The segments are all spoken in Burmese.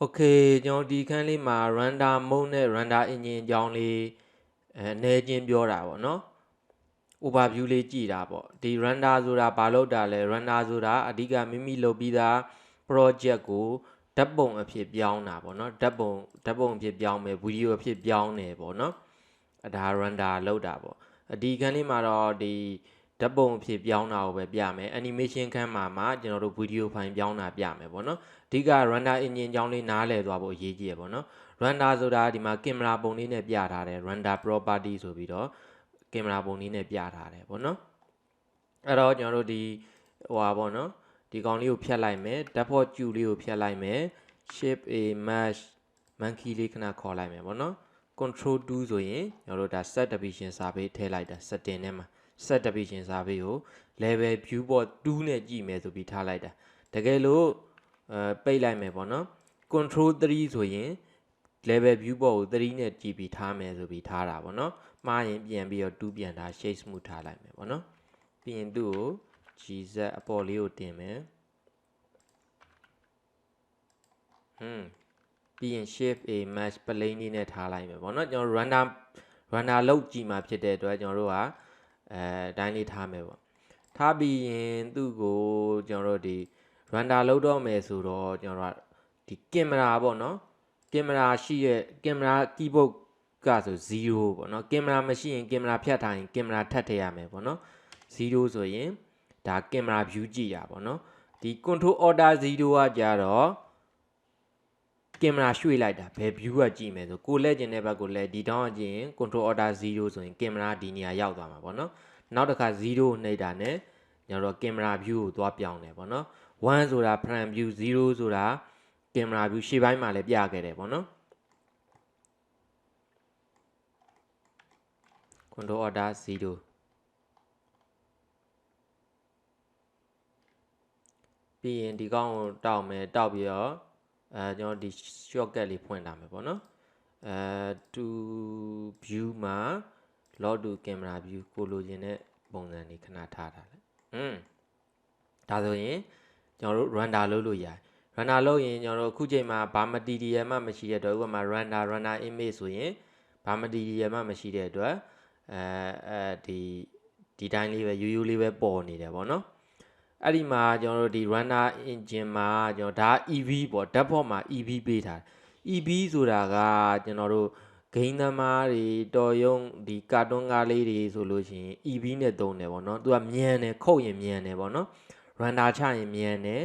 Okay ကျွန်တော်ဒီခန်းလေးမှာ render mode နဲ့ render engine အကြောင်းလေးအနည်းချင်းပြောတာပေါ့နော် overview လေးကြည့်တာပေါ့ဒီ render ဆိုတာဘာလို့တာလဲ render ဆိုတာအဓိကမိမိလုပ်ပြီးသား project ကိုဓာတ်ပုံအဖြစ်ပြောင်းတာပေါ့နော်ဓာတ်ပုံအဖြစ်ပြောင်းမယ် video အဖြစ်ပြောင်းတယ်ပေါ့နော်ဒါ render လုပ်တာပေါ့ဒီခန်းလေးမှာတော့ဒီဓာတ်ပုံအဖြစ်ပြောင်းတာကိုပဲပြမယ် animation ခန်းမှာကျွန်တော်တို့ video file ပြောင်းတာပြမယ်ပေါ့နော်အဓိက render engine အကြောင်းလေးနားလည်သွားဖို့အရေးကြီးရပေါ့နော် render ဆိုတာဒီမှာ camera ပုံလေးနဲ့ပြထားတယ် render property ဆိုပြီးတော့ camera ပုံလေးနဲ့ပြထားတယ်ပေါ့နော်အဲ့တော့ကျွန်တော်တို့ဒီဟိုပါပေါ့နော်ဒီကောင်လေးကိုဖြတ်လိုက်မယ် default queue လေးကိုဖြတ်လိုက်မယ် shape a mesh monkey လေးခဏခေါ်လိုက်မယ်ပေါ့နော် control 2ဆိုရင်ကျွန်တော်တို့ဒါ set division survey ထည့်လိုက်တာ setting ထဲမှာ set division survey ကို level viewport 2နဲ့ကြည့်မယ်ဆိုပြီးထားလိုက်တာတကယ်လို့ပိတ်လိုက်မယ်ပေါ့နော် control 3ဆိုရင် level viewport ကို3နဲ့ကြည့်ပြီးထားမယ်ဆိုပြီးထားတာပေါ့နော်မှားရင်ပြန်ပြီးတော့2ပြန်ထား shade smooth ထားလိုက်မယ်ပေါ့နော်ပြီးရင်သူ့ကို GZ အပေါ်လေးကိုတင်မယ်ပြီးရင် shift a mesh plane လေးနဲ့ထားလိုက်မယ်ပေါ့နော်ကျွန်တော် render လောက်ကြည့်မှာဖြစ်တဲ့အတွက်ကျွန်တော်တို့ကအတိုင်းလေးထားမယ်ပေါ့ထားပြီးရင်သူ့ကိုကျွန်တော်တို့ဒီ render လောက်တော့မယ်ဆိုတော့ကျွန်တော်တို့ဒီ camera ပေါ့နော် camera ရှိရဲ့ camera keyboard ကဆို0ပေါ့နော် camera မရှိရင် camera ဖြတ်ထားရင် camera ထပ်ထည့်ရမယ်ပေါ့နော်0ဆိုရင်ဒါ camera view ကြည့်ရပါတော့ဒီ control order 0ကကြတော့ camera ရွှေ့လိုက်တာဘယ် view ကကြည့်မယ်ဆိုကိုလက်ကျင်တဲ့ဘက်ကိုလက်ဒီတောင်းအကျင် control order 0ဆိုရင် camera ဒီနေရာရောက်သွားမှာပေါ့နော်နောက်တစ်ခါ0နှိပ်တာနဲ့ကျွန်တော် camera view ကိုသွားပြောင်းတယ်ပေါ့နော်1ဆိုတာ front view 0ဆိုတာ camera view ရှေ့ပိုင်းမှာလည်းပြခဲ့တယ်ပေါ့နော် control order 0ပြီးရင်ဒီကောင်ကိုတောက်မယ်တောက်ပြီးတော့ကျွန်တော်ဒီ shortcut လေးဖွင့်ထားမယ်ပေါ့နော်to view မှာ log to camera view ကိုလိုချင်တဲ့ပုံစံလေးခဏထားတာလေဒါဆိုရင်ကျွန်တော်တို့ render လုပ်လို့ရတယ် render လုပ်ရင်ကျွန်တော်တို့အခုချိန်မှာဘာ material မှမရှိတဲ့အတွက်ဥပမာ render image ဆိုရင်ဘာ material မှမရှိတဲ့အတွက်ဒီတိုင်းလေးပဲရိုးရိုးလေးပဲပေါ်နေတယ်ပေါ့နော်အဲ့ဒီမှာကျွန်တော်တို့ဒီ render engine မှာကျွန်တော်ဒါ EV ပေါ့ default မှာ EV ပေးထားတယ် EV ဆိုတာကကျွန်တော်တို့ဂိမ်းသမားတွေတော်ရုံဒီကာတွန်းကားလေးတွေဆိုလို့ရှိရင် EV နဲ့သုံးတယ်ပေါ့နော်သူကမြန်တယ်ခုတ်ရင်မြန်တယ်ပေါ့နော် render ချရင်မြန်တယ်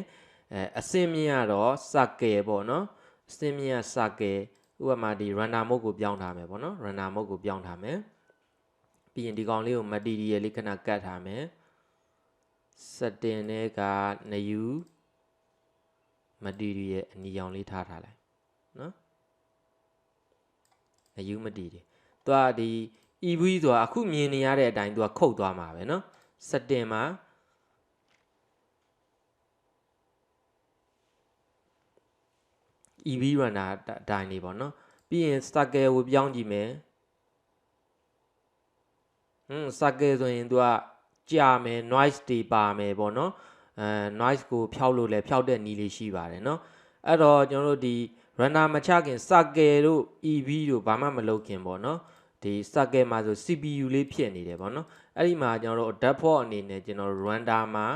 အဆင့်မြင့်ကတော့ circle ပေါ့နော်အဆင့်မြင့်က circle ဥပမာဒီ render mode ကိုပြောင်းထားမယ်ပေါ့နော် render mode ကိုပြောင်းထားမယ်ပြီးရင်ဒီကောင်လေးကို material လေးခဏကတ်ထားမယ် setting နဲ့က new material အနီရောင်လေးထားလိုက်နော် new material သူကဒီ EV ဆိုတာအခုမြင်နေရတဲ့အတိုင်းသူကခုတ်သွားမှာပဲနော် setting မှာEV runner အတိုင်းလေးပေါ့နော်ပြီးရင် circle ကိုပြောင်းကြည့်မယ်circle ဆိုရင်သူကကြာမယ် noise တွေပါမယ်ပေါ့နော်noise ကိုဖျောက်လို့လည်းဖျောက်တဲ့နည်းလေးရှိပါတယ်เนาะအဲ့တော့ကျွန်တော်တို့ဒီ runner မချခင် circle တို့ EV တို့ဘာမှမလုပ်ခင်ပေါ့เนาะဒီ circle မှာဆို CPU လေးဖြစ်နေတယ်ပေါ့เนาะအဲ့ဒီမှာကျွန်တော်တို့ default အနေနဲ့ကျွန်တော် render မှာ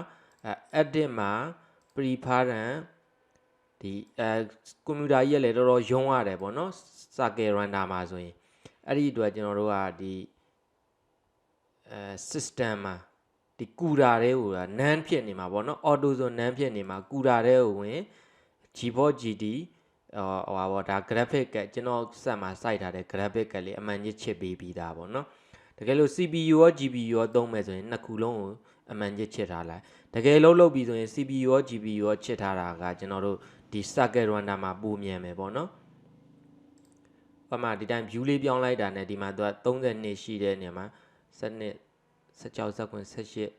edit မှာ preference ဒီကွန်ပျူတာကြီးကလည်းတော်တော်ယုံရတယ်ပေါ့เนาะ circle render မှာဆိုရင်အဲ့ဒီအတွက်ကျွန်တော်တို့ကဒီ system မှာဒီကူတာတဲ့ဟိုက NAND ဖြစ်နေမှာပေါ့နော် auto ဆို NAND ဖြစ်နေမှာကူတာတဲ့ဟိုဝင် G4 GD ဟိုပါပေါ့ဒါ graphic ကကျွန်တော်စက်မှာစိုက်ထားတဲ့ graphic ကလေးအမှန်ကြီးချစ်ပေးပြီးသားပေါ့နော်တကယ်လို့ CPU ရော GPU ရောသုံးမယ်ဆိုရင်နှစ်ခုလုံးကိုအမှန်ကြီးချစ်ထားလိုက်တကယ်လို့လုပ်ပြီးဆိုရင် CPU ရော GPU ရောချစ်ထားတာကကျွန်တော်တို့ဒီ circuit render မှာပိုမြန်မယ်ပေါ့နော်ဘာမှဒီတိုင်း view လေးပြောင်းလိုက်တာနဲ့ဒီမှာသူက32ရှိတဲ့နေရာမှာ7 16 19 18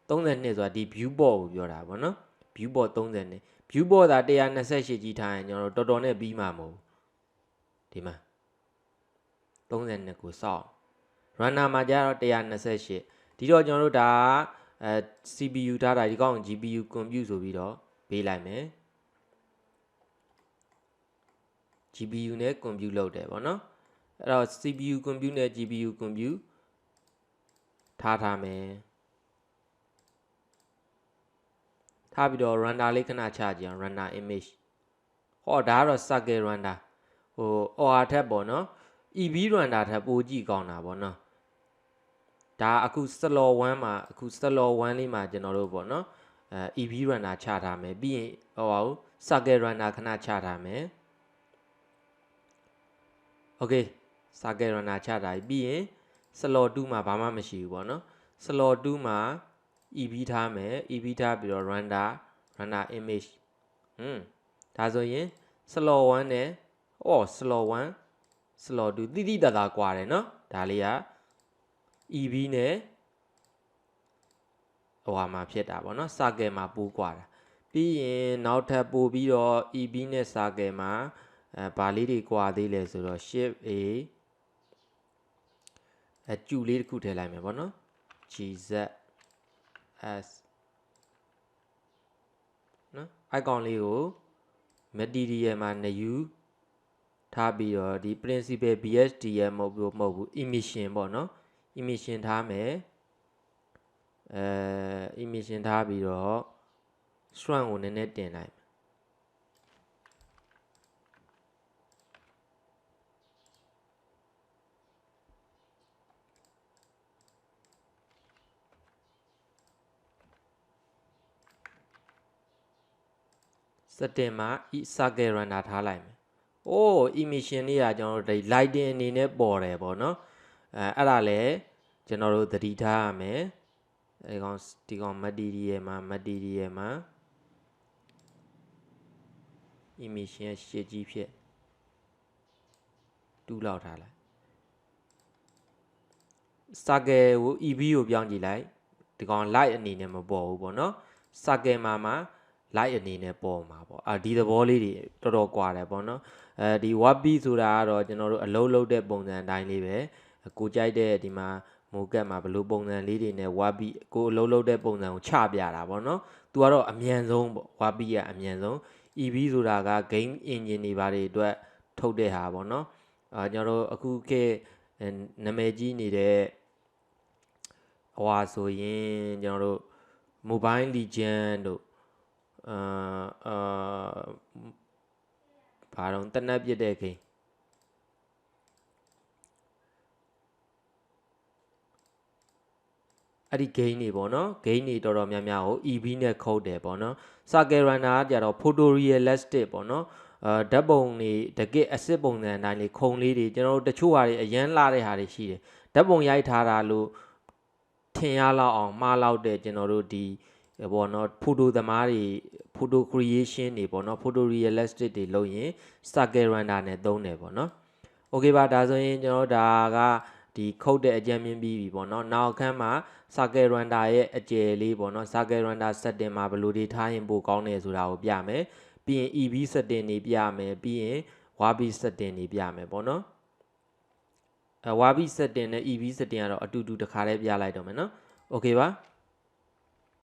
32ဆိုတာဒီ viewport ကိုပြောတာပေါ့နော် viewport 30နဲ့ viewport သာ128ကြီးထားရင်ကျွန်တော်တော်တော်နဲ့ပြီးမှာမဟုတ်ဒီမှာ32ကိုစောင့် runner မှာကျတော့128ဒီတော့ကျွန်တော်တို့ဒါCPU ထားတာဒီကောင် GPU compute ဆိုပြီးတော့ပေးလိုက်မယ် GPU နဲ့ compute လုပ်တယ်ပေါ့နော်အဲ့တော့ CPU compute နဲ့ GPU compute ထားမယ်ထားပြီးတော့ render လေးခဏချကြည့်အောင် render image ဟောဒါကတော့ circle render ဟို OR ထက်ပေါ့နော် EV render ထက်ပိုကြည့်ကောင်းတာပေါ့နော်ဒါအခု slow 1မှာအခု slow 1လေးမှာကျွန်တော်တို့ပေါ့နော်EV render ချထားမယ်ပြီးရင်ဟိုပါဦး circle render ခဏချထားမယ် okay circle runner ချတာပြီးရင် slow 2မှာဘာမှမရှိဘူးပေါ့နော် slow 2မှာ EV ထားမယ် EV ထားပြီးတော့ render image ဒါဆိုရင် slow 1နဲ့ slow 1 slow 2တိတိတသာကွာတယ်နော်ဒါလေးက EV နဲ့ဟိုဟာမှာဖြစ်တာပေါ့နော် circle မှာပိုးကွာတာပြီးရင်နောက်ထပ်ပို့ပြီးတော့ EV နဲ့ circle မှာဘာလေးတွေကွာသေးလဲဆိုတော့ shift A ကျူလေးတစ်ခုထည့်လိုက်မယ်ပေါ့နော် GZ S နော် icon လေးကို material မှာ2 U ထားပြီးတော့ဒီ principal BSDL မဟုတ်ဘူး emission ပေါ့နော် emission ထားမယ်emission ထားပြီးတော့ shrunk ကိုနည်းနည်းတင်လိုက်setting မှာ circle runner ထားလိုက်မယ်emission လေးကကျွန်တော်တို့ lighting အနေနဲ့ပေါ်တယ်ပေါ့နော်အဲ့ဒါလည်းကျွန်တော်တို့သတိထားရမယ်ဒီကောင် material မှာ emission ရှစ်ကြီးဖြစ်2လောက်ထားလိုက် circle ကို EV ကိုပြောင်းကြည့်လိုက်ဒီကောင် light အနေနဲ့မပေါ်ဘူးပေါ့နော် circle မှာ light အနေနဲ့ပေါ်မှာပေါ့ဒီသဘောလေးတွေတော်တော်ကွာတယ်ပေါ့နော်ဒီ wabi ဆိုတာကတော့ကျွန်တော်တို့အလုံးလုံးတဲ့ပုံစံအတိုင်းလေးပဲကိုကြိုက်တဲ့ဒီမှာမိုကက်မှာဘယ်လိုပုံစံလေးတွေနဲ့ wabi ကိုအလုံးလုံးတဲ့ပုံစံကိုချပြတာပေါ့နော်သူကတော့အမြန်ဆုံးပေါ့ wabi ကအမြန်ဆုံး EV ဆိုတာက game engine တွေဘာတွေအတွက်ထုတ်တဲ့ဟာပေါ့နော်ကျွန်တော်တို့အခုခေတ်နာမည်ကြီးနေတဲ့ဟိုဟာဆိုရင်ကျွန်တော်တို့ mobile legend တို့ဘာတော့တနက်ပြစ်တဲ့ခိအဲ့ဒီ gain တွေပေါ့နော် gain တွေတော်တော်များများကို EV နဲ့ခုတ်တယ်ပေါ့နော် circle runner ကကြတော့ photo realistic ပေါ့နော်ဓာတ်ပုံတွေတကယ် acid ပုံစံအတိုင်းလေးခုံလေးတွေကျွန်တော်တို့တချို့ဟာတွေအရန်လာတဲ့ဟာတွေရှိတယ်ဓာတ်ပုံရိုက်ထားတာလို့ထင်ရလောက်အောင်မှားလောက်တဲ့ကျွန်တော်တို့ဒီပေါ့နော် photo သမားတွေ photo creation တွေပေါ့နော် photo realistic တွေလုပ်ရင် circle runner နဲ့သုံးတယ်ပေါ့နော် okay ပါဒါဆိုရင်ကျွန်တော်ဒါကဒီခုတ်တဲ့အကြမ်းမြင်ပြီးပြီပေါ့နော်နောက်အခန်းမှာ circle runner ရဲ့အကျယ်လေးပေါ့နော် circle runner setting မှာဘယ်လိုတွေထားရင်ပိုကောင်းတယ်ဆိုတာကိုပြမယ်ပြီးရင် EV setting တွေပြမယ်ပြီးရင် wabi setting တွေပြမယ်ပေါ့နော်wabi setting နဲ့ EV setting ကတော့အတူတူတစ်ခါတည်းပြလိုက်တော့မယ်နော် okay ပါ